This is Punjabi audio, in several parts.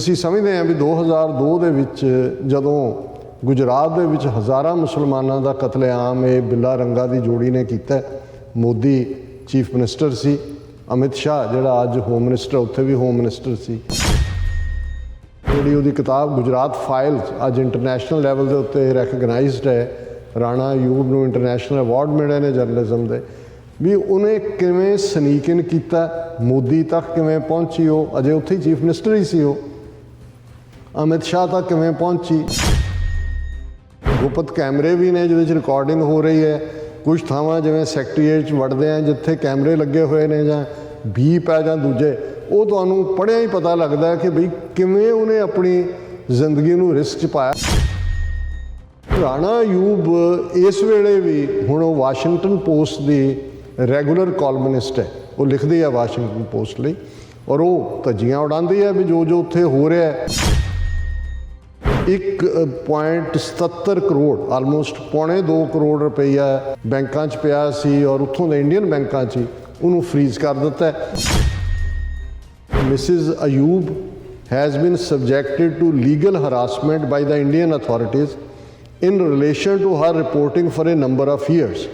ਅਸੀਂ ਸਮਝਦੇ ਹਾਂ ਵੀ 2002 ਦੇ ਵਿੱਚ ਜਦੋਂ ਗੁਜਰਾਤ ਦੇ ਵਿੱਚ ਹਜ਼ਾਰਾਂ ਮੁਸਲਮਾਨਾਂ ਦਾ ਕਤਲੇਆਮ ਇਹ ਬਿੱਲਾ ਰੰਗਾ ਦੀ ਜੋੜੀ ਨੇ ਕੀਤਾ। ਮੋਦੀ ਚੀਫ ਮਿਨਿਸਟਰ ਸੀ, ਅਮਿਤ ਸ਼ਾਹ ਜਿਹੜਾ ਅੱਜ ਹੋਮ ਮਿਨਿਸਟਰ ਉੱਥੇ ਵੀ ਹੋਮ ਮਿਨਿਸਟਰ ਸੀ। ਜਿਹੜੀ ਉਹਦੀ ਕਿਤਾਬ ਗੁਜਰਾਤ ਫਾਈਲਸ ਅੱਜ ਇੰਟਰਨੈਸ਼ਨਲ ਲੈਵਲ ਦੇ ਉੱਤੇ ਰੈਕਗਨਾਈਜ਼ਡ ਹੈ। ਰਾਣਾ ਅਯੂਬ ਨੂੰ ਇੰਟਰਨੈਸ਼ਨਲ ਅਵਾਰਡ ਮਿਲੇ ਨੇ ਜਰਨਲਿਜ਼ਮ ਦੇ। ਵੀ ਉਹਨੇ ਕਿਵੇਂ ਸਨੀਕ ਇਨ ਕੀਤਾ, ਮੋਦੀ ਤੱਕ ਕਿਵੇਂ ਪਹੁੰਚੀ, ਉਹ ਅਜੇ ਉੱਥੇ ਹੀ ਚੀਫ ਮਿਨਿਸਟਰ ਹੀ ਸੀ। ਉਹ ਅਮਿਤ ਸ਼ਾਹ ਤੱਕ ਕਿਵੇਂ ਪਹੁੰਚੀ। ਗੁਪਤ ਕੈਮਰੇ ਵੀ ਨੇ ਜਿਹਦੇ 'ਚ ਰਿਕਾਰਡਿੰਗ ਹੋ ਰਹੀ ਹੈ। ਕੁਛ ਥਾਵਾਂ ਜਿਵੇਂ ਸੈਕਟਰੀਏਟ 'ਚ ਵੜਦੇ ਆ ਜਿੱਥੇ ਕੈਮਰੇ ਲੱਗੇ ਹੋਏ ਨੇ ਜਾਂ ਬੀਪ ਹੈ ਜਾਂ ਦੂਜੇ, ਉਹ ਤੁਹਾਨੂੰ ਪੜ੍ਹਿਆ ਹੀ ਪਤਾ ਲੱਗਦਾ ਕਿ ਬਈ ਕਿਵੇਂ ਉਹਨੇ ਆਪਣੀ ਜ਼ਿੰਦਗੀ ਨੂੰ ਰਿਸਕ 'ਚ ਪਾਇਆ। ਰਾਣਾ ਅਯੂਬ ਇਸ ਵੇਲੇ ਵੀ ਹੁਣ ਉਹ ਵਾਸ਼ਿੰਗਟਨ ਪੋਸਟ ਦੀ ਰੈਗੂਲਰ ਕਾਲਮਨਿਸਟ ਹੈ। ਉਹ ਲਿਖਦੀ ਹੈ ਵਾਸ਼ਿੰਗਟਨ ਪੋਸਟ ਲਈ ਔਰ ਉਹ ਧੱਜੀਆਂ ਉਡਾਉਂਦੀ ਹੈ ਵੀ ਜੋ ਜੋ ਉੱਥੇ ਹੋ ਰਿਹਾ ਹੈ। 1.77 ਕਰੋੜ ਆਲਮੋਸਟ $2.25 ਕਰੋੜ ਰੁਪਈਆ ਬੈਂਕਾਂ 'ਚ ਪਿਆ ਸੀ ਔਰ ਉੱਥੋਂ ਦੇ ਇੰਡੀਅਨ ਬੈਂਕਾਂ 'ਚ ਉਹਨੂੰ ਫਰੀਜ਼ ਕਰ ਦਿੱਤਾ ਹੈ। Mrs Ayyub has been subjected to legal harassment by the Indian authorities in relation to her reporting for a number of years.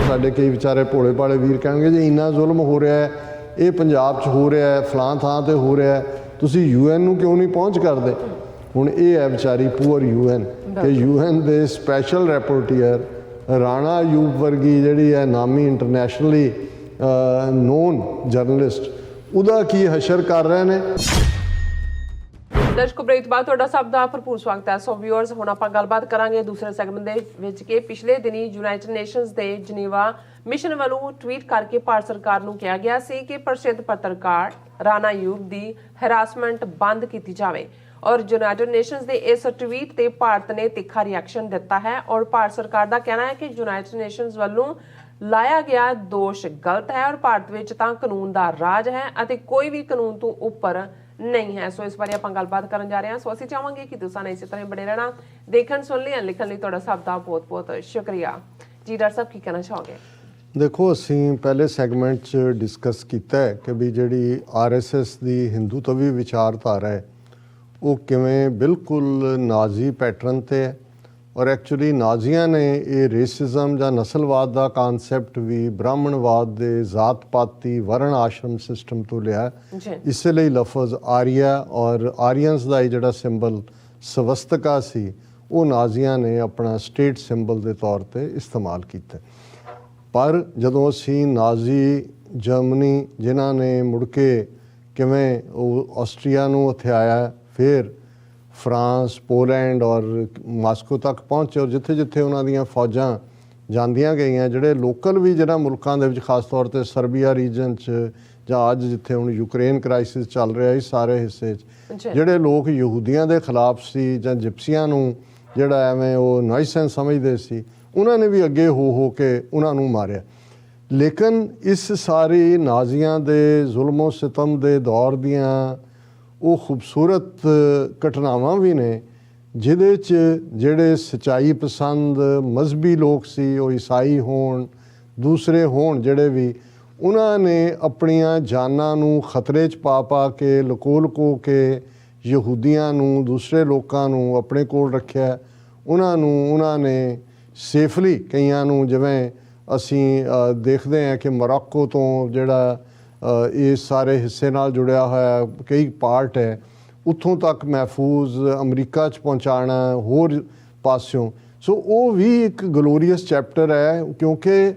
ਸਾਡੇ ਕਈ ਵਿਚਾਰੇ ਭੋਲੇ ਭਾਲੇ ਵੀਰ ਕਹਿਣਗੇ ਜੀ ਇੰਨਾ ਜ਼ੁਲਮ ਹੋ ਰਿਹਾ ਹੈ, ਇਹ ਪੰਜਾਬ 'ਚ ਹੋ ਰਿਹਾ ਹੈ, ਫਲਾਂ ਥਾਂ 'ਤੇ ਹੋ ਰਿਹਾ ਹੈ, ਤੁਸੀਂ UN ਨੂੰ ਕਿਉਂ ਨਹੀਂ ਪਹੁੰਚ ਕਰਦੇ। ਹੁਣ ਇਹ ਹੈ ਵਿਚਾਰੀ ਪੂਅਰ UN ਕਿ UN ਦੇ ਸਪੈਸ਼ਲ ਰੈਪੋਰਟੀਅਰ ਰਾਣਾ ਅਯੂਬ ਵਰਗੀ ਜਿਹੜੀ ਹੈ ਨਾਮੀ ਇੰਟਰਨੈਸ਼ਨਲੀ ਨੋਨ ਜਰਨਲਿਸਟ ਉਹਦਾ ਕੀ ਹਸ਼ਰ ਕਰ ਰਹੇ ਨੇ। ਦਰਸ਼ਕੋ ਬ੍ਰੇਕ ਤੋਂ ਬਾਅਦ ਤੁਹਾਡਾ ਸਭ ਦਾ ਭਰਪੂਰ ਸਵਾਗਤ ਹੈ। ਸੋ ਵਿਊਅਰਸ ਹੁਣ ਆਪਾਂ ਗੱਲਬਾਤ ਕਰਾਂਗੇ ਦੂਸਰੇ ਸੈਗਮੈਂਟ ਦੇ ਵਿੱਚ ਕਿ ਪਿਛਲੇ ਦਿਨੀ ਯੂਨਾਈਟਿਡ ਨੇਸ਼ਨਸ ਦੇ ਜਨੀਵਾ ਮਿਸ਼ਨ ਵੱਲੋਂ ਟਵੀਟ ਕਰਕੇ ਭਾਰਤ ਸਰਕਾਰ ਨੂੰ ਕਿਹਾ ਗਿਆ ਸੀ ਕਿ ਪ੍ਰਸਿੱਧ ਪੱਤਰਕਾਰ ਰਾਣਾ ਅਯੂਬ ਦੀ ਹੈਰਾਸਮੈਂਟ ਬੰਦ ਕੀਤੀ ਜਾਵੇ ਔਰ ਯੂਨਾਈਟਿਡ ਨੇਸ਼ਨਸ ਦੇ ਇਸ ਟਵੀਟ ਤੇ ਭਾਰਤ ਨੇ ਤਿੱਖਾ ਰਿਐਕਸ਼ਨ ਦਿੱਤਾ ਹੈ ਔਰ ਭਾਰਤ ਸਰਕਾਰ ਦਾ ਕਹਿਣਾ ਹੈ ਕਿ ਯੂਨਾਈਟਿਡ ਨੇਸ਼ਨਸ ਵੱਲੋਂ ਲਾਇਆ ਗਿਆ ਦੋਸ਼ ਗਲਤ ਹੈ ਔਰ ਭਾਰਤ ਵਿੱਚ ਤਾਂ ਕਾਨੂੰਨ ਦਾ ਰਾਜ ਹੈ ਅਤੇ ਕੋਈ ਵੀ ਕਾਨੂੰਨ ਤੋਂ ਉੱਪਰ ਨਹੀਂ ਹੈ। ਸੋ ਇਸ ਬਾਰੇ ਆਪਾਂ ਗੱਲਬਾਤ ਕਰਨ ਜਾ ਰਹੇ ਹਾਂ। ਸੋ ਅਸੀਂ ਚਾਹਾਂਗੇ ਕਿ ਤੁਸੀਂ ਇਸੇ ਤਰ੍ਹਾਂ ਬਣੇ ਰਹਿਣਾ, ਦੇਖਣ ਸੁਣ ਲਈ ਲਿਖਣ ਲਈ ਤੁਹਾਡਾ ਸਭ ਦਾ ਬਹੁਤ ਬਹੁਤ ਸ਼ੁਕਰੀਆ ਜੀ। ਡਾਕਟਰ ਸਾਹਿਬ ਕੀ ਕਹਿਣਾ ਚਾਹੋਗੇ? ਦੇਖੋ ਅਸੀਂ ਪਹਿਲੇ ਸੈਗਮੈਂਟ 'ਚ ਡਿਸਕਸ ਕੀਤਾ ਹੈ ਕਿ ਵੀ ਜਿਹੜੀ RSS ਦੀ ਹਿੰਦੂਤਵੀ ਵਿਚਾਰਧਾਰਾ ਹੈ ਉਹ ਕਿਵੇਂ ਬਿਲਕੁਲ ਨਾਜ਼ੀ ਪੈਟਰਨ 'ਤੇ ਹੈ ਔਰ ਐਕਚੁਅਲੀ ਨਾਜ਼ੀਆਂ ਨੇ ਇਹ ਰੇਸਿਜ਼ਮ ਜਾਂ ਨਸਲਵਾਦ ਦਾ ਕਾਨਸੈਪਟ ਵੀ ਬ੍ਰਾਹਮਣਵਾਦ ਦੇ ਜ਼ਾਤ ਪਾਤੀ ਵਰਣ ਆਸ਼ਰਮ ਸਿਸਟਮ ਤੋਂ ਲਿਆ। ਇਸੇ ਲਈ ਲਫ਼ਜ਼ ਆਰੀਆ ਔਰ ਆਰੀਅਨਸ ਦਾ ਜਿਹੜਾ ਸਿੰਬਲ ਸਵਸਤਕਾ ਸੀ ਉਹ ਨਾਜ਼ੀਆਂ ਨੇ ਆਪਣਾ ਸਟੇਟ ਸਿੰਬਲ ਦੇ ਤੌਰ 'ਤੇ ਇਸਤੇਮਾਲ ਕੀਤਾ। ਪਰ ਜਦੋਂ ਅਸੀਂ ਨਾਜ਼ੀ ਜਰਮਨੀ ਜਿਨ੍ਹਾਂ ਨੇ ਮੁੜ ਕੇ ਕਿਵੇਂ ਉਹ ਆਸਟਰੀਆ ਨੂੰ ਹਥਿਆਇਆ, ਫਿਰ ਫਰਾਂਸ, ਪੋਲੈਂਡ ਔਰ ਮਾਸਕੋ ਤੱਕ ਪਹੁੰਚੇ ਔਰ ਜਿੱਥੇ ਜਿੱਥੇ ਉਹਨਾਂ ਦੀਆਂ ਫੌਜਾਂ ਜਾਂਦੀਆਂ ਗਈਆਂ, ਜਿਹੜੇ ਲੋਕਲ ਵੀ ਜਿਹੜਾ ਮੁਲਕਾਂ ਦੇ ਵਿੱਚ ਖਾਸ ਤੌਰ 'ਤੇ ਸਰਬੀਆ ਰੀਜਨ 'ਚ ਜਾਂ ਅੱਜ ਜਿੱਥੇ ਹੁਣ ਯੂਕਰੇਨ ਕ੍ਰਾਈਸਿਸ ਚੱਲ ਰਿਹਾ ਇਸ ਸਾਰੇ ਹਿੱਸੇ 'ਚ ਜਿਹੜੇ ਲੋਕ ਯਹੂਦੀਆਂ ਦੇ ਖਿਲਾਫ ਸੀ ਜਾਂ ਜਿਪਸੀਆਂ ਨੂੰ ਜਿਹੜਾ ਐਵੇਂ ਉਹ ਨਾਈਸੈਂਸ ਸਮਝਦੇ ਸੀ, ਉਹਨਾਂ ਨੇ ਵੀ ਅੱਗੇ ਹੋ ਕੇ ਉਹਨਾਂ ਨੂੰ ਮਾਰਿਆ। ਲੇਕਿਨ ਇਸ ਸਾਰੀ ਨਾਜ਼ੀਆਂ ਦੇ ਜ਼ੁਲਮੋ ਸਿਤਮ ਦੇ ਦੌਰ ਦੀਆਂ ਉਹ ਖੂਬਸੂਰਤ ਘਟਨਾਵਾਂ ਵੀ ਨੇ ਜਿਹਦੇ 'ਚ ਜਿਹੜੇ ਸੱਚਾਈ ਪਸੰਦ ਮਜ਼ਹਬੀ ਲੋਕ ਸੀ, ਉਹ ਈਸਾਈ ਹੋਣ ਦੂਸਰੇ ਹੋਣ ਜਿਹੜੇ ਵੀ, ਉਹਨਾਂ ਨੇ ਆਪਣੀਆਂ ਜਾਨਾਂ ਨੂੰ ਖਤਰੇ 'ਚ ਪਾ ਕੇ ਲੁਕੋ ਕੇ ਯਹੂਦੀਆਂ ਨੂੰ ਦੂਸਰੇ ਲੋਕਾਂ ਨੂੰ ਆਪਣੇ ਕੋਲ ਰੱਖਿਆ। ਉਹਨਾਂ ਨੇ ਸੇਫਲੀ ਕਈਆਂ ਨੂੰ, ਜਿਵੇਂ ਅਸੀਂ ਦੇਖਦੇ ਹਾਂ ਕਿ ਮੋਰੋਕੋ ਤੋਂ ਜਿਹੜਾ ਇਸ ਸਾਰੇ ਹਿੱਸੇ ਨਾਲ ਜੁੜਿਆ ਹੋਇਆ ਕਈ ਪਾਰਟ ਹੈ, ਉੱਥੋਂ ਤੱਕ ਮਹਿਫੂਜ਼ ਅਮਰੀਕਾ 'ਚ ਪਹੁੰਚਾਉਣਾ ਹੋਰ ਪਾਸਿਓਂ। ਸੋ ਉਹ ਵੀ ਇੱਕ ਗਲੋਰੀਅਸ ਚੈਪਟਰ ਹੈ ਕਿਉਂਕਿ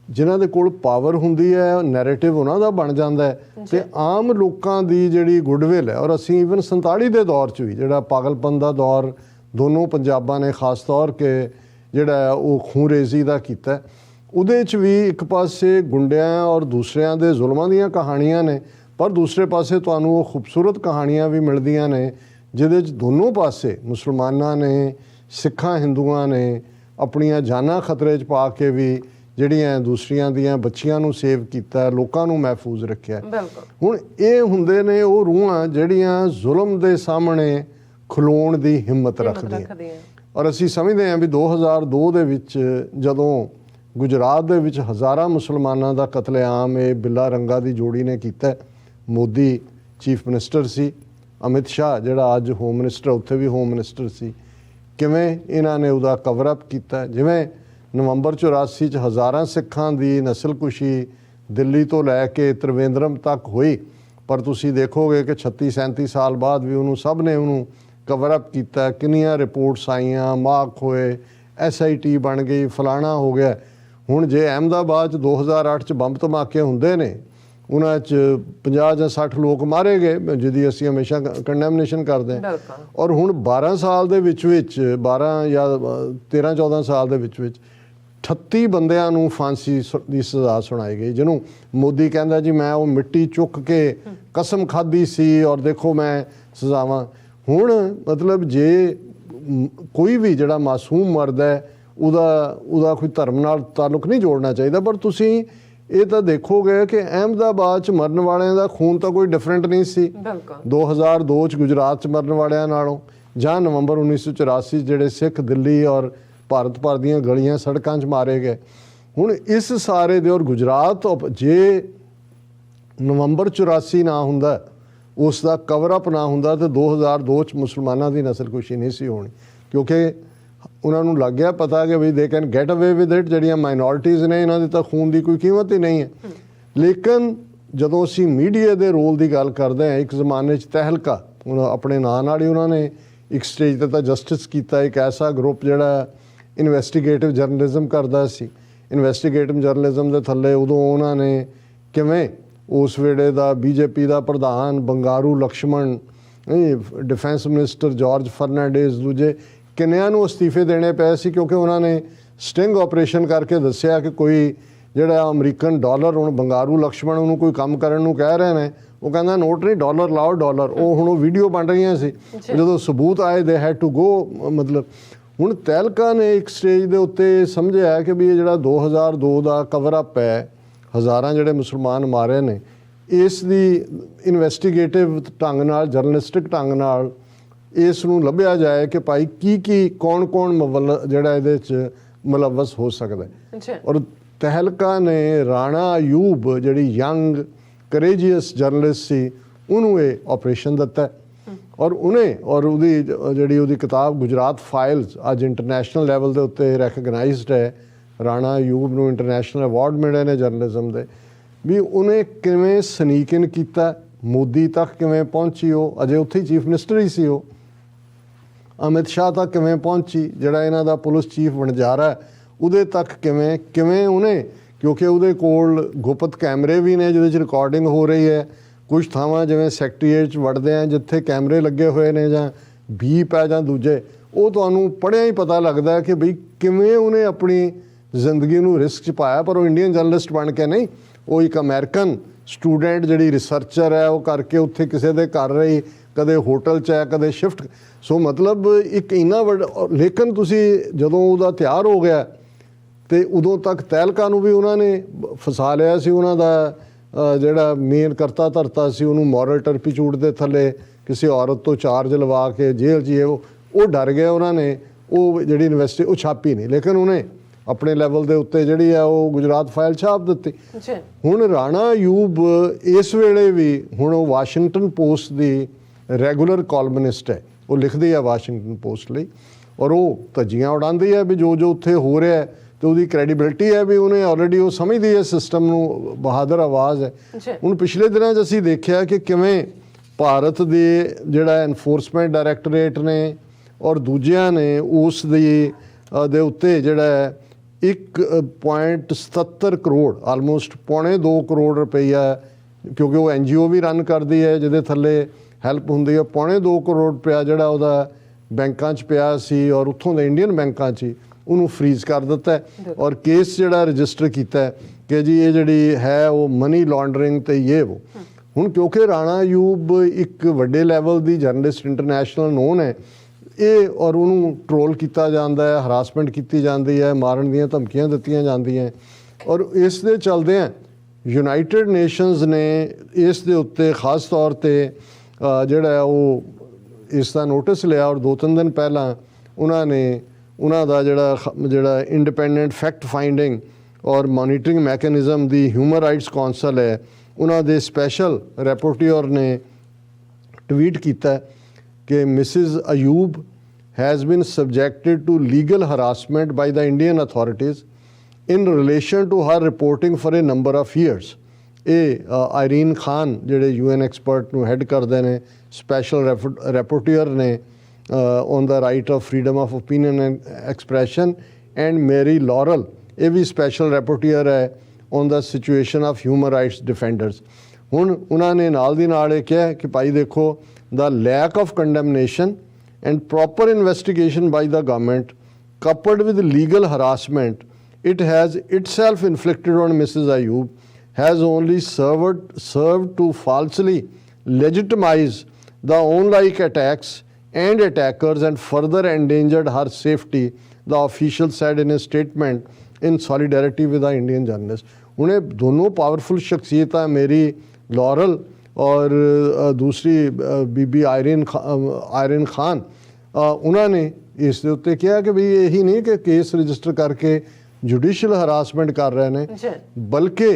ਜਿਨ੍ਹਾਂ ਦੇ ਕੋਲ ਪਾਵਰ ਹੁੰਦੀ ਹੈ ਨੈਰੇਟਿਵ ਉਹਨਾਂ ਦਾ ਬਣ ਜਾਂਦਾ ਹੈ ਅਤੇ ਆਮ ਲੋਕਾਂ ਦੀ ਜਿਹੜੀ ਗੁੱਡਵਿਲ ਹੈ। ਔਰ ਅਸੀਂ ਈਵਨ 47 ਦੇ ਦੌਰ 'ਚ ਵੀ ਜਿਹੜਾ ਪਾਗਲਪਨ ਦਾ ਦੌਰ ਦੋਨੋਂ ਪੰਜਾਬਾਂ ਨੇ ਖਾਸ ਤੌਰ ਕੇ ਜਿਹੜਾ ਉਹ ਖੂਨਰੇਜ਼ੀ ਦਾ ਕੀਤਾ, ਉਹਦੇ 'ਚ ਵੀ ਇੱਕ ਪਾਸੇ ਗੁੰਡਿਆਂ ਔਰ ਦੂਸਰਿਆਂ ਦੇ ਜ਼ੁਲਮਾਂ ਦੀਆਂ ਕਹਾਣੀਆਂ ਨੇ, ਪਰ ਦੂਸਰੇ ਪਾਸੇ ਤੁਹਾਨੂੰ ਉਹ ਖੂਬਸੂਰਤ ਕਹਾਣੀਆਂ ਵੀ ਮਿਲਦੀਆਂ ਨੇ ਜਿਹਦੇ 'ਚ ਦੋਨੋਂ ਪਾਸੇ ਮੁਸਲਮਾਨਾਂ ਨੇ, ਸਿੱਖਾਂ ਹਿੰਦੂਆਂ ਨੇ ਆਪਣੀਆਂ ਜਾਨਾਂ ਖਤਰੇ 'ਚ ਪਾ ਕੇ ਵੀ ਜਿਹੜੀਆਂ ਦੂਸਰੀਆਂ ਦੀਆਂ ਬੱਚੀਆਂ ਨੂੰ ਸੇਵ ਕੀਤਾ, ਲੋਕਾਂ ਨੂੰ ਮਹਿਫੂਜ਼ ਰੱਖਿਆ। ਹੁਣ ਇਹ ਹੁੰਦੇ ਨੇ ਉਹ ਰੂਹਾਂ ਜਿਹੜੀਆਂ ਜ਼ੁਲਮ ਦੇ ਸਾਹਮਣੇ ਖਲੋਣ ਦੀ ਹਿੰਮਤ ਰੱਖਦੀਆਂ। ਔਰ ਅਸੀਂ ਸਮਝਦੇ ਹਾਂ ਵੀ 2002 ਦੇ ਵਿੱਚ ਜਦੋਂ ਗੁਜਰਾਤ ਦੇ ਵਿੱਚ ਹਜ਼ਾਰਾਂ ਮੁਸਲਮਾਨਾਂ ਦਾ ਕਤਲੇਆਮ ਇਹ ਬਿੱਲਾ ਰੰਗਾ ਦੀ ਜੋੜੀ ਨੇ ਕੀਤਾ। ਮੋਦੀ ਚੀਫ ਮਿਨਿਸਟਰ ਸੀ, ਅਮਿਤ ਸ਼ਾਹ ਜਿਹੜਾ ਅੱਜ ਹੋਮ ਮਿਨਿਸਟਰ, ਉੱਥੇ ਵੀ ਹੋਮ ਮਿਨਿਸਟਰ ਸੀ, ਕਿਵੇਂ ਇਹਨਾਂ ਨੇ ਉਹਦਾ ਕਵਰ ਅਪ ਕੀਤਾ। ਜਿਵੇਂ ਨਵੰਬਰ 84 'ਚ ਹਜ਼ਾਰਾਂ ਸਿੱਖਾਂ ਦੀ ਨਸਲਕੁਸ਼ੀ ਦਿੱਲੀ ਤੋਂ ਲੈ ਕੇ ਤ੍ਰਿਵੇਂਦਰਮ ਤੱਕ ਹੋਈ, ਪਰ ਤੁਸੀਂ ਦੇਖੋਗੇ ਕਿ 36-37 ਸਾਲ ਬਾਅਦ ਵੀ ਉਹਨੂੰ ਸਭ ਨੇ ਉਹਨੂੰ ਕਵਰ ਅਪ ਕੀਤਾ। ਕਿੰਨੀਆਂ ਰਿਪੋਰਟਸ ਆਈਆਂ, ਮਾਰਕ ਹੋਏ, SIT ਬਣ ਗਈ, ਫਲਾਣਾ ਹੋ ਗਿਆ। ਹੁਣ ਜੇ ਅਹਿਮਦਾਬਾਦ 'ਚ 2008 'ਚ ਬੰਬ ਧਮਾਕੇ ਹੁੰਦੇ ਨੇ, ਉਹਨਾਂ 'ਚ 50 ਜਾਂ 60 ਲੋਕ ਮਾਰੇ ਗਏ, ਜਿਹਦੀ ਅਸੀਂ ਹਮੇਸ਼ਾ ਕੰਡੈਮਨੇਸ਼ਨ ਕਰਦੇ ਹਾਂ। ਔਰ ਹੁਣ 12 ਸਾਲ ਦੇ ਵਿੱਚ 12 ਜਾਂ 13-14 ਸਾਲ ਦੇ ਵਿੱਚ 38 ਬੰਦਿਆਂ ਨੂੰ ਫਾਂਸੀ ਦੀ ਸਜ਼ਾ ਸੁਣਾਈ ਗਈ, ਜਿਹਨੂੰ ਮੋਦੀ ਕਹਿੰਦਾ ਜੀ ਮੈਂ ਉਹ ਮਿੱਟੀ ਚੁੱਕ ਕੇ ਕਸਮ ਖਾਧੀ ਸੀ ਔਰ ਦੇਖੋ ਮੈਂ ਸਜ਼ਾਵਾਂ। ਹੁਣ ਮਤਲਬ ਜੇ ਕੋਈ ਵੀ ਜਿਹੜਾ ਮਾਸੂਮ ਮਰਦਾ ਹੈ ਉਹਦਾ ਕੋਈ ਧਰਮ ਨਾਲ ਤਾਲੁਕ ਨਹੀਂ ਜੋੜਨਾ ਚਾਹੀਦਾ, ਪਰ ਤੁਸੀਂ ਇਹ ਤਾਂ ਦੇਖੋਗੇ ਕਿ ਅਹਿਮਦਾਬਾਦ 'ਚ ਮਰਨ ਵਾਲਿਆਂ ਦਾ ਖੂਨ ਤਾਂ ਕੋਈ ਡਿਫਰੈਂਟ ਨਹੀਂ ਸੀ 2002 'ਚ ਗੁਜਰਾਤ 'ਚ ਮਰਨ ਵਾਲਿਆਂ ਨਾਲੋਂ, ਜਾਂ ਨਵੰਬਰ 1984 ਜਿਹੜੇ ਸਿੱਖ ਦਿੱਲੀ ਔਰ ਭਾਰਤ ਭਰ ਦੀਆਂ ਗਲੀਆਂ ਸੜਕਾਂ 'ਚ ਮਾਰੇ ਗਏ। ਹੁਣ ਇਸ ਸਾਰੇ ਦੇ ਔਰ ਗੁਜਰਾਤ ਜੇ ਨਵੰਬਰ 84 ਨਾ ਹੁੰਦਾ, ਉਸ ਦਾ ਕਵਰ ਅਪ ਨਾ ਹੁੰਦਾ, ਤਾਂ 2002 'ਚ ਮੁਸਲਮਾਨਾਂ ਦੀ ਨਸਲਕੁਸ਼ੀ ਨਹੀਂ ਸੀ ਹੋਣੀ, ਕਿਉਂਕਿ ਉਹਨਾਂ ਨੂੰ ਲੱਗ ਗਿਆ ਪਤਾ ਕਿ ਵੀ ਦੇ ਕੈਨ ਗੈਟ ਅਵੇ ਵਿਦ ਇਟ। ਜਿਹੜੀਆਂ ਮਾਈਨੋਰਟੀਜ਼ ਨੇ ਇਹਨਾਂ ਦੇ ਤਾਂ ਖੂਨ ਦੀ ਕੋਈ ਕੀਮਤ ਹੀ ਨਹੀਂ ਹੈ। ਲੇਕਿਨ ਜਦੋਂ ਅਸੀਂ ਮੀਡੀਆ ਦੇ ਰੋਲ ਦੀ ਗੱਲ ਕਰਦੇ ਹਾਂ, ਇੱਕ ਜ਼ਮਾਨੇ 'ਚ ਤਹਿਲਕਾ ਆਪਣੇ ਨਾਂ ਨਾਲ ਹੀ ਉਹਨਾਂ ਨੇ ਇੱਕ ਸਟੇਜ 'ਤੇ ਤਾਂ ਜਸਟਿਸ ਕੀਤਾ, ਇੱਕ ਐਸਾ ਗਰੁੱਪ ਜਿਹੜਾ ਇਨਵੈਸਟੀਗੇਟਿਵ ਜਰਨਲਿਜ਼ਮ ਕਰਦਾ ਸੀ। ਇਨਵੈਸਟੀਗੇਟਿਵ ਜਰਨਲਿਜ਼ਮ ਦੇ ਥੱਲੇ ਉਦੋਂ ਉਹਨਾਂ ਨੇ ਕਿਵੇਂ ਉਸ ਵੇਲੇ ਦਾ BJP ਦਾ ਪ੍ਰਧਾਨ ਬੰਗਾਰੂ ਲਕਸ਼ਮਣ, ਡਿਫੈਂਸ ਮਿਨਿਸਟਰ ਜਾਰਜ ਫਰਨਾਂਡੇਜ਼, ਦੂਜੇ ਕਿੰਨਿਆਂ ਨੂੰ ਅਸਤੀਫੇ ਦੇਣੇ ਪਏ ਸੀ, ਕਿਉਂਕਿ ਉਹਨਾਂ ਨੇ ਸਟਿੰਗ ਆਪਰੇਸ਼ਨ ਕਰਕੇ ਦੱਸਿਆ ਕਿ ਕੋਈ ਜਿਹੜਾ ਅਮਰੀਕਨ ਡਾਲਰ, ਹੁਣ ਬੰਗਾਰੂ ਲਕਸ਼ਮਣ ਉਹਨੂੰ ਕੋਈ ਕੰਮ ਕਰਨ ਨੂੰ ਕਹਿ ਰਹੇ ਨੇ, ਉਹ ਕਹਿੰਦਾ ਨੋਟ ਨਹੀਂ, ਡਾਲਰ ਲਾਓ ਡਾਲਰ। ਉਹ ਹੁਣ ਉਹ ਵੀਡੀਓ ਬਣ ਰਹੀਆਂ ਸੀ, ਜਦੋਂ ਸਬੂਤ ਆਏ ਦੇ ਹੈਡ ਟੂ ਗੋ। ਮਤਲਬ ਹੁਣ ਤਹਿਲਕਾ ਨੇ ਇੱਕ ਸਟੇਜ ਦੇ ਉੱਤੇ ਸਮਝਿਆ ਕਿ ਵੀ ਇਹ ਜਿਹੜਾ 2002 ਦਾ ਕਵਰ ਅਪ ਹੈ, ਹਜ਼ਾਰਾਂ ਜਿਹੜੇ ਮੁਸਲਮਾਨ ਮਾਰੇ ਨੇ, ਇਸ ਦੀ ਇਨਵੈਸਟੀਗੇਟਿਵ ਢੰਗ ਨਾਲ, ਜਰਨਲਿਸਟਿਕ ਢੰਗ ਨਾਲ ਇਸ ਨੂੰ ਲੱਭਿਆ ਜਾਏ ਕਿ ਭਾਈ ਕੀ ਕੌਣ ਜਿਹੜਾ ਇਹਦੇ 'ਚ ਮੁਲਵਸ ਹੋ ਸਕਦਾ ਹੈ। ਔਰ ਤਹਿਲਕਾ ਨੇ ਰਾਣਾ ਅਯੂਬ, ਜਿਹੜੀ ਯੰਗ ਕਰੇਜੀਅਸ ਜਰਨਲਿਸਟ ਸੀ, ਉਹਨੂੰ ਇਹ ਆਪਰੇਸ਼ਨ ਦਿੱਤਾ। ਔਰ ਉਹਦੀ ਕਿਤਾਬ ਗੁਜਰਾਤ ਫਾਈਲਸ ਅੱਜ ਇੰਟਰਨੈਸ਼ਨਲ ਲੈਵਲ ਦੇ ਉੱਤੇ ਰੈਕਗਨਾਈਜ਼ਡ ਹੈ। ਰਾਣਾ ਅਯੂਬ ਨੂੰ ਇੰਟਰਨੈਸ਼ਨਲ ਅਵਾਰਡ ਮਿਲੇ ਨੇ ਜਰਨਲਿਜ਼ਮ ਦੇ। ਵੀ ਉਹਨੇ ਕਿਵੇਂ ਸਨੀਕ ਇਨ ਕੀਤਾ, ਮੋਦੀ ਤੱਕ ਕਿਵੇਂ ਪਹੁੰਚੀ, ਉਹ ਅਜੇ ਉੱਥੇ ਹੀ ਚੀਫ ਮਿਨਿਸਟਰ ਹੀ ਸੀ, ਉਹ ਅਮਿਤ ਸ਼ਾਹ ਤੱਕ ਕਿਵੇਂ ਪਹੁੰਚੀ, ਜਿਹੜਾ ਇਹਨਾਂ ਦਾ ਪੁਲਿਸ ਚੀਫ ਵਣਜਾਰਾ ਉਹਦੇ ਤੱਕ ਕਿਵੇਂ ਉਹਨੇ, ਕਿਉਂਕਿ ਉਹਦੇ ਕੋਲ ਗੁਪਤ ਕੈਮਰੇ ਵੀ ਨੇ ਜਿਹਦੇ 'ਚ ਰਿਕਾਰਡਿੰਗ ਹੋ ਰਹੀ ਹੈ। ਕੁਝ ਥਾਵਾਂ ਜਿਵੇਂ ਸੈਕਟਰੀਏਟ 'ਚ ਵੜਦੇ ਆ ਜਿੱਥੇ ਕੈਮਰੇ ਲੱਗੇ ਹੋਏ ਨੇ ਜਾਂ ਬੀਪ ਹੈ ਜਾਂ ਦੂਜੇ, ਉਹ ਤੁਹਾਨੂੰ ਪੜ੍ਹਿਆ ਹੀ ਪਤਾ ਲੱਗਦਾ ਕਿ ਬਈ ਕਿਵੇਂ ਉਹਨੇ ਆਪਣੀ ਜ਼ਿੰਦਗੀ ਨੂੰ ਰਿਸਕ 'ਚ ਪਾਇਆ। ਪਰ ਉਹ ਇੰਡੀਅਨ ਜਰਨਲਿਸਟ ਬਣ ਕੇ ਨਹੀਂ, ਉਹ ਇੱਕ ਅਮਰੀਕਨ ਸਟੂਡੈਂਟ ਜਿਹੜੀ ਰਿਸਰਚਰ ਹੈ ਉਹ ਕਰਕੇ ਉੱਥੇ ਕਿਸੇ ਦੇ ਘਰ ਰਹੀ, ਕਦੇ ਹੋਟਲ 'ਚ ਹੈ, ਕਦੇ ਸ਼ਿਫਟ। ਸੋ ਮਤਲਬ ਇੱਕ ਇੰਨਾ ਵੱਡਾ। ਲੇਕਿਨ ਤੁਸੀਂ ਜਦੋਂ ਉਹਦਾ ਤਿਆਰ ਹੋ ਗਿਆ ਤੇ ਉਦੋਂ ਤੱਕ ਤਹਿਲਕਾ ਨੂੰ ਵੀ ਉਹਨਾਂ ਨੇ ਫਸਾ ਲਿਆ ਸੀ। ਉਹਨਾਂ ਦਾ ਜਿਹੜਾ ਮੇਨ ਕਰਤਾ ਧਰਤਾ ਸੀ, ਉਹਨੂੰ ਮੋਰਲ ਟਰਪੀਚੂਡ ਦੇ ਥੱਲੇ ਕਿਸੇ ਔਰਤ ਤੋਂ ਚਾਰਜ ਲਵਾ ਕੇ ਜੇਲ੍ਹ 'ਚ ਉਹ ਡਰ ਗਏ। ਉਹਨਾਂ ਨੇ ਉਹ ਜਿਹੜੀ ਉਹ ਛਾਪੀ ਨਹੀਂ, ਲੇਕਿਨ ਉਹਨੇ ਆਪਣੇ ਲੈਵਲ ਦੇ ਉੱਤੇ ਜਿਹੜੀ ਆ ਉਹ ਗੁਜਰਾਤ ਫਾਈਲ ਛਾਪ ਦਿੱਤੀ। ਹੁਣ ਰਾਣਾ ਅਯੂਬ ਇਸ ਵੇਲੇ ਵੀ, ਹੁਣ ਉਹ ਵਾਸ਼ਿੰਗਟਨ ਪੋਸਟ ਦੀ ਰੈਗੂਲਰ ਕਾਲਮਨਿਸਟ ਹੈ, ਉਹ ਲਿਖਦੀ ਹੈ ਵਾਸ਼ਿੰਗਟਨ ਪੋਸਟ ਲਈ, ਔਰ ਉਹ ਧੱਜੀਆਂ ਉਡਾਉਂਦੀ ਹੈ ਵੀ ਜੋ ਉੱਥੇ ਹੋ ਰਿਹਾ ਹੈ, ਤੇ ਉਹਦੀ ਕ੍ਰੈਡੀਬਿਲਿਟੀ ਹੈ ਵੀ ਉਹਨੇ ਆਲਰੇਡੀ ਉਹ ਸਮਝਦੀ ਹੈ ਸਿਸਟਮ ਨੂੰ, ਬਹਾਦਰ ਆਵਾਜ਼ ਹੈ। ਹੁਣ ਪਿਛਲੇ ਦਿਨਾਂ 'ਚ ਅਸੀਂ ਦੇਖਿਆ ਕਿ ਕਿਵੇਂ ਭਾਰਤ ਦੇ ਜਿਹੜਾ ਐਨਫੋਰਸਮੈਂਟ ਡਾਇਰੈਕਟੋਰੇਟ ਨੇ ਔਰ ਦੂਜਿਆਂ ਨੇ ਉਸ ਦੇ ਉੱਤੇ ਜਿਹੜਾ 1.77 ਕਰੋੜ, ਆਲਮੋਸਟ $2.25 ਕਰੋੜ ਰੁਪਈਆ, ਕਿਉਂਕਿ ਉਹ NGO ਵੀ ਰਨ ਕਰਦੀ ਹੈ ਜਿਹਦੇ ਥੱਲੇ ਹੈਲਪ ਹੁੰਦੀ ਹੈ, $2.25 ਕਰੋੜ ਰੁਪਇਆ ਜਿਹੜਾ ਉਹਦਾ ਬੈਂਕਾਂ 'ਚ ਪਿਆ ਸੀ ਔਰ ਉੱਥੋਂ ਦੇ ਇੰਡੀਅਨ ਬੈਂਕਾਂ 'ਚ ਉਹਨੂੰ ਫਰੀਜ਼ ਕਰ ਦਿੱਤਾ ਔਰ ਕੇਸ ਜਿਹੜਾ ਰਜਿਸਟਰ ਕੀਤਾ ਕਿ ਜੀ ਇਹ ਜਿਹੜੀ ਹੈ ਉਹ ਮਨੀ ਲਾਂਡਰਿੰਗ ਤੇ ਉਹ। ਹੁਣ ਕਿਉਂਕਿ ਰਾਣਾ ਅਯੂਬ ਇੱਕ ਵੱਡੇ ਲੈਵਲ ਦੀ ਜਰਨਲਿਸਟ, ਇੰਟਰਨੈਸ਼ਨਲ ਨੋਨ ਹੈ ਇਹ, ਔਰ ਉਹਨੂੰ ਟਰੋਲ ਕੀਤਾ ਜਾਂਦਾ ਹੈ, ਹਰਾਸਮੈਂਟ ਕੀਤੀ ਜਾਂਦੀ ਹੈ, ਮਾਰਨ ਦੀਆਂ ਧਮਕੀਆਂ ਦਿੱਤੀਆਂ ਜਾਂਦੀਆਂ, ਔਰ ਇਸ ਦੇ ਚਲਦਿਆਂ ਯੂਨਾਈਟਿਡ ਨੇਸ਼ਨਸ ਨੇ ਇਸ ਦੇ ਉੱਤੇ ਖਾਸ ਤੌਰ 'ਤੇ ਜਿਹੜਾ ਉਹ ਇਸ ਦਾ ਨੋਟਿਸ ਲਿਆ। ਔਰ 2-3 ਦਿਨ ਪਹਿਲਾਂ ਉਹਨਾਂ ਦਾ ਜਿਹੜਾ ਇੰਡੀਪੈਂਡੈਂਟ ਫੈਕਟ ਫਾਈਂਡਿੰਗ ਔਰ ਮੋਨੀਟਰਿੰਗ ਮੈਕੈਨਿਜ਼ਮ ਦੀ ਹਿਊਮਨ ਰਾਈਟਸ ਕੌਂਸਲ ਹੈ, ਉਹਨਾਂ ਦੇ ਸਪੈਸ਼ਲ ਰਿਪੋਰਟਰ ਨੇ ਟਵੀਟ ਕੀਤਾ ਹੈ ਕਿ Mrs Ayyub has been subjected to legal harassment by the Indian authorities in relation to her reporting for a number of years. ਇਹ ਆਇਰੀਨ ਖਾਨ ਜਿਹੜੇ UN ਐਕਸਪਰਟ ਨੂੰ ਹੈਡ ਕਰਦੇ ਨੇ, ਸਪੈਸ਼ਲ ਰੈਪੋਰਟਰ ਨੇ on the right of freedom of opinion and expression, and Mary Lawlor ਇਹ ਵੀ ਸਪੈਸ਼ਲ ਰੈਪੋਰਟਰ ਹੈ on the situation of human rights defenders. ਹੁਣ ਉਹਨਾਂ ਨੇ ਨਾਲ ਦੀ ਨਾਲ ਇਹ ਕਿਹਾ ਕਿ ਭਾਈ ਦੇਖੋ, the lack of condemnation and proper investigation by the government coupled with legal harassment it has itself inflicted on Mrs. Ayub has only served to falsely legitimize the own-like attacks and attackers and further endangered her safety, the official said in a statement in solidarity with the Indian journalists. उन्हें दोनों पावरफुल शख्सियत मेरी लॉरल और दूसरी बीबी आयरन खान उन्होंने इस दे उत्ते कहा कि भाई यही नहीं कि केस रजिस्टर करके जुडिशल हरासमेंट कर रहे हैं, बल्कि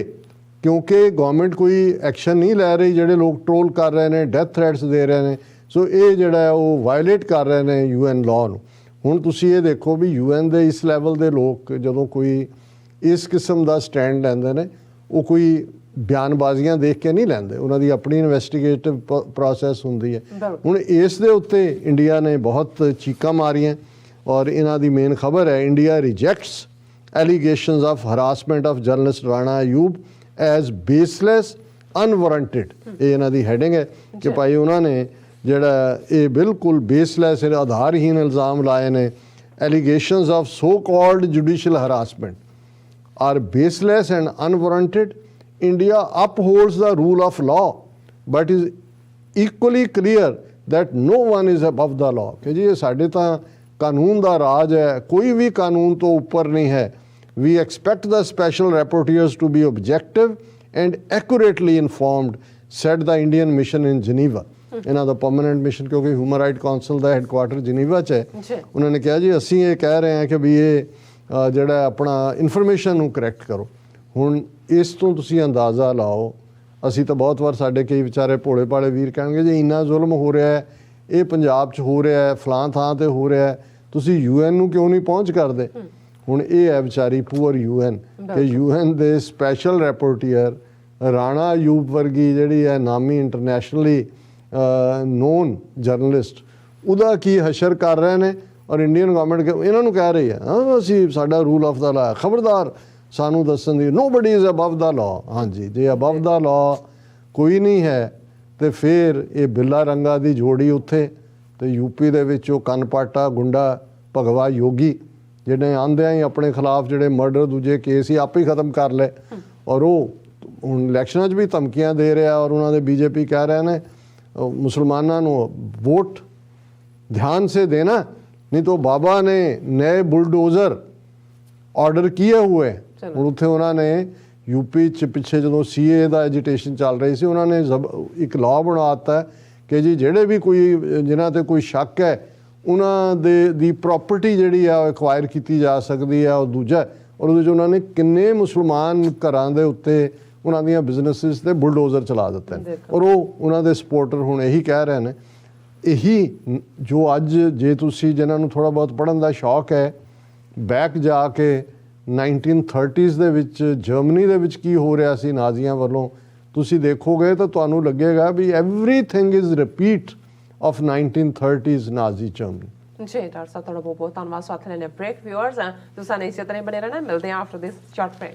क्योंकि गवर्नमेंट कोई एक्शन नहीं लै रही, ਜਿਹੜੇ लोग ट्रोल कर रहे हैं, डेथ थ्रैट्स दे रहे हैं, सो ये ਜਿਹੜਾ है वो वायलेट कर रहे हैं UN लॉ ਨੂੰ। ਹੁਣ ਤੁਸੀਂ ਇਹ ਦੇਖੋ ਵੀ UN ਦੇ ਇਸ ਲੈਵਲ ਦੇ ਲੋਕ ਜਦੋਂ ਕੋਈ ਇਸ ਕਿਸਮ ਦਾ ਸਟੈਂਡ ਲੈਂਦੇ ਨੇ, ਉਹ ਕੋਈ ਬਿਆਨਬਾਜ਼ੀਆਂ ਦੇਖ ਕੇ ਨਹੀਂ ਲੈਂਦੇ, ਉਹਨਾਂ ਦੀ ਆਪਣੀ ਇਨਵੈਸਟੀਗੇਟਿਵ ਪ੍ਰੋਸੈਸ ਹੁੰਦੀ ਹੈ। ਹੁਣ ਇਸ ਦੇ ਉੱਤੇ ਇੰਡੀਆ ਨੇ ਬਹੁਤ ਚੀਕਾਂ ਮਾਰੀਆਂ ਔਰ ਇਹਨਾਂ ਦੀ ਮੇਨ ਖਬਰ ਹੈ, India rejects allegations of harassment of journalist Rana Ayyub as baseless unwarranted. ਇਹ ਇਹਨਾਂ ਦੀ ਹੈਡਿੰਗ ਹੈ ਕਿ ਭਾਈ ਉਹਨਾਂ ਨੇ ਜਿਹੜਾ ਇਹ ਬਿਲਕੁਲ ਬੇਸਲੈਸ ਆਧਾਰਹੀਨ ਇਲਜ਼ਾਮ ਲਾਏ ਨੇ। Allegations of so called judicial harassment are baseless and unwarranted. India upholds the rule of law but is equally clear that no one is above the law। कि जी ये साढ़े तो कानून दा राज है, कोई भी कानून तो ऊपर नहीं है। We expect the special rapporteurs to be objective and accurately informed, said the Indian mission in Geneva। ਇਹਨਾਂ ਦਾ ਪਰਮਾਨੈਂਟ ਮਿਸ਼ਨ, ਕਿਉਂਕਿ ਹਿਊਮਨ ਰਾਈਟ ਕਾਉਂਸਲ ਦਾ ਹੈਡਕੁਆਟਰ ਜਨੀਵਾ 'ਚ ਹੈ, ਉਹਨਾਂ ਨੇ ਕਿਹਾ ਜੀ ਅਸੀਂ ਇਹ ਕਹਿ ਰਹੇ ਹਾਂ ਕਿ ਵੀ ਇਹ ਜਿਹੜਾ ਆਪਣਾ ਇਨਫੋਰਮੇਸ਼ਨ ਨੂੰ ਕਰੈਕਟ ਕਰੋ। ਹੁਣ ਇਸ ਤੋਂ ਤੁਸੀਂ ਅੰਦਾਜ਼ਾ ਲਾਓ, ਅਸੀਂ ਤਾਂ ਬਹੁਤ ਵਾਰ ਸਾਡੇ ਕਈ ਵਿਚਾਰੇ ਭੋਲੇ ਭਾਲੇ ਵੀਰ ਕਹਿਣਗੇ ਜੀ ਇੰਨਾ ਜ਼ੁਲਮ ਹੋ ਰਿਹਾ ਹੈ, ਇਹ ਪੰਜਾਬ 'ਚ ਹੋ ਰਿਹਾ ਹੈ, ਫਲਾਂ ਥਾਂ 'ਤੇ ਹੋ ਰਿਹਾ ਹੈ, ਤੁਸੀਂ UN ਨੂੰ ਕਿਉਂ ਨਹੀਂ ਪਹੁੰਚ ਕਰਦੇ। ਹੁਣ ਇਹ ਹੈ ਵਿਚਾਰੀ ਪੂਅਰ UN ਕਿ UN ਦੇ ਸਪੈਸ਼ਲ ਰੈਪੋਰਟਰ ਰਾਣਾ ਅਯੂਬ ਵਰਗੀ ਜਿਹੜੀ ਹੈ ਨਾਮੀ ਇੰਟਰਨੈਸ਼ਨਲੀ ਨੋਨ ਜਰਨਲਿਸਟ, ਉਹਦਾ ਕੀ ਹਸ਼ਰ ਕਰ ਰਹੇ ਨੇ ਔਰ ਇੰਡੀਅਨ ਗਵਰਨਮੈਂਟ ਇਹਨਾਂ ਨੂੰ ਕਹਿ ਰਹੀ ਹੈ ਅਸੀਂ ਸਾਡਾ ਰੂਲ ਆਫ ਦਾ ਲਾ, ਖਬਰਦਾਰ ਸਾਨੂੰ ਦੱਸਣ ਦੀ, ਨੋਬਡੀ ਇਜ਼ ਅਬਵ ਦਾ ਲਾ। ਹਾਂਜੀ, ਜੇ ਅਬਵ ਦਾ ਲਾ ਕੋਈ ਨਹੀਂ ਹੈ ਤੇ ਫਿਰ ਇਹ ਬਿੱਲਾ ਰੰਗਾ ਦੀ ਜੋੜੀ ਉੱਥੇ ਤੇ ਯੂਪੀ ਦੇ ਵਿੱਚ ਉਹ ਕਨਪਾਟਾ ਗੁੰਡਾ ਭਗਵਾ ਯੋਗੀ ਜਿਹੜੇ ਆਂਦਿਆਂ ਹੀ ਆਪਣੇ ਖਿਲਾਫ ਜਿਹੜੇ ਮਰਡਰ ਦੂਜੇ ਕੇਸ ਹੀ ਆਪੇ ਹੀ ਖਤਮ ਕਰ ਲਏ ਔਰ ਉਹ ਹੁਣ ਇਲੈਕਸ਼ਨਾਂ 'ਚ ਵੀ ਧਮਕੀਆਂ ਦੇ ਰਿਹਾ ਔਰ ਉਹਨਾਂ ਦੇ BJP ਕਹਿ ਰਹੇ ਨੇ ਮੁਸਲਮਾਨਾਂ ਨੂੰ ਵੋਟ ध्यान से देना नहीं तो बाबा ने नए बुलडोजर ऑर्डर किए हुए। ਹੁਣ ਉੱਥੇ ਉਹਨਾਂ ਨੇ ਯੂਪੀ 'ਚ ਪਿੱਛੇ ਜਦੋਂ CA ਦਾ ਐਜੀਟੇਸ਼ਨ ਚੱਲ ਰਹੀ ਸੀ, ਉਹਨਾਂ ਨੇ ਇੱਕ ਲਾਅ ਬਣਾ ਦਿੱਤਾ ਕਿ ਜੀ ਜਿਹੜੇ ਵੀ ਕੋਈ ਜਿਨ੍ਹਾਂ 'ਤੇ ਕੋਈ ਸ਼ੱਕ ਹੈ ਉਹਨਾਂ ਦੀ ਪ੍ਰੋਪਰਟੀ ਜਿਹੜੀ ਆ ਉਹ ਐਕਵਾਇਰ ਕੀਤੀ ਜਾ ਸਕਦੀ ਆ। ਉਹ ਦੂਜਾ ਔਰ ਉਹਦੇ 'ਚ ਉਹਨਾਂ ਨੇ ਕਿੰਨੇ ਮੁਸਲਮਾਨ ਘਰਾਂ ਦੇ ਉੱਤੇ ਉਹਨਾਂ ਦੀਆਂ ਬਿਜ਼ਨੈਸਿਸ 'ਤੇ ਬੁਲਡੋਜ਼ਰ ਚਲਾ ਦਿੱਤੇ ਨੇ ਔਰ ਉਹ ਉਹਨਾਂ ਦੇ ਸਪੋਰਟਰ ਹੁਣ ਇਹੀ ਕਹਿ ਰਹੇ ਨੇ। ਇਹੀ ਜੋ ਅੱਜ ਜੇ ਤੁਸੀਂ ਜਿਨ੍ਹਾਂ ਨੂੰ ਥੋੜ੍ਹਾ ਬਹੁਤ ਪੜ੍ਹਨ ਦਾ ਸ਼ੌਕ ਹੈ, ਬੈਕ ਜਾ ਕੇ 1930s ਦੇ ਵਿੱਚ ਜਰਮਨੀ ਦੇ ਵਿੱਚ ਕੀ ਹੋ ਰਿਹਾ ਸੀ ਨਾਜ਼ੀਆਂ ਵੱਲੋਂ, ਤੁਸੀਂ ਦੇਖੋਗੇ ਤਾਂ ਤੁਹਾਨੂੰ ਲੱਗੇਗਾ ਵੀ everything is repeat of 1930s Nazi Germany. ਜੀ ਡਾਕਟਰ ਸਾਹਿਬ, ਤੁਹਾਡਾ ਬਹੁਤ ਬਹੁਤ ਧੰਨਵਾਦ। ਸਾਥ ਲੈਣੇ ਬ੍ਰੇਕ। ਵਿਊਅਰਸ ਤੁਸੀਂ ਇਸੇ ਤਰ੍ਹਾਂ ਬਣੇ ਰਹਿਣਾ, ਮਿਲਦੇ ਹਾਂ ਆਫਟਰ ਦਿਸ ਸ਼ਾਰਟ ਬ੍ਰੇਕ।